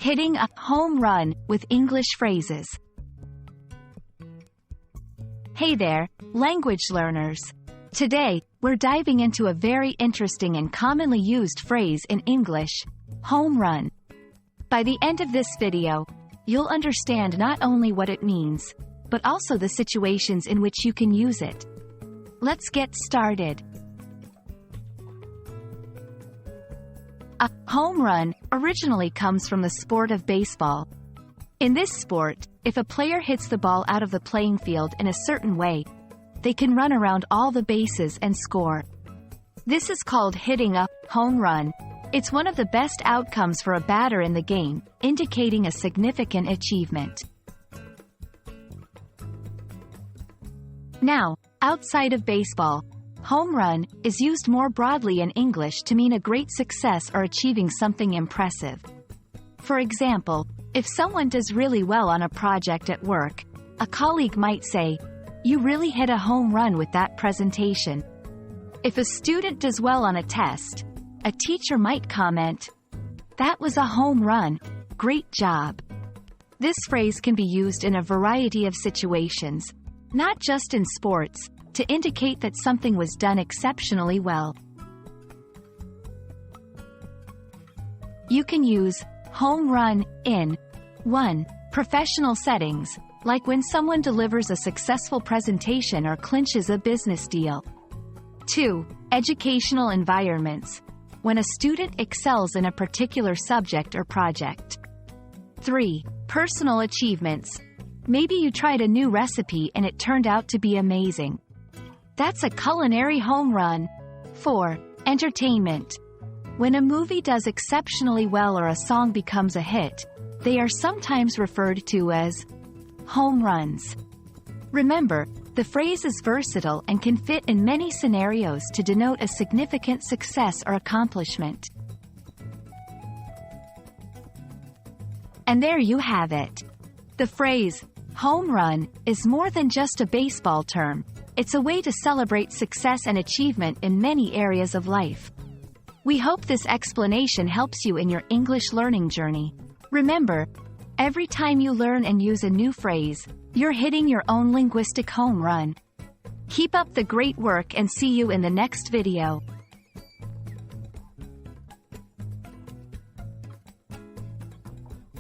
Hitting a home run with English phrases. Hey there, language learners. Today, we're diving into a very interesting and commonly used phrase in English, home run. By the end of this video, you'll understand not only what it means, but also the situations in which you can use it. Let's get started. A home run originally comes from the sport of baseball. In this sport, if a player hits the ball out of the playing field in a certain way, they can run around all the bases and score. This is called hitting a home run. It's one of the best outcomes for a batter in the game, indicating a significant achievement. Now, outside of baseball, home run is used more broadly in English to mean a great success or achieving something impressive. For example, if someone does really well on a project at work, a colleague might say, "You really hit a home run with that presentation." If a student does well on a test, a teacher might comment, "That was a home run, great job." This phrase can be used in a variety of situations, not just in sports, to indicate that something was done exceptionally well. You can use home run in 1. Professional settings, like when someone delivers a successful presentation or clinches a business deal. 2. Educational environments, when a student excels in a particular subject or project. 3. Personal achievements, maybe you tried a new recipe and it turned out to be amazing. That's a culinary home run. 4. Entertainment, when a movie does exceptionally well or a song becomes a hit, they are sometimes referred to as home runs. Remember, the phrase is versatile and can fit in many scenarios to denote a significant success or accomplishment. And there you have it. The phrase, home run, is more than just a baseball term. It's a way to celebrate success and achievement in many areas of life. We hope this explanation helps you in your English learning journey. Remember, every time you learn and use a new phrase, you're hitting your own linguistic home run. Keep up the great work and see you in the next video.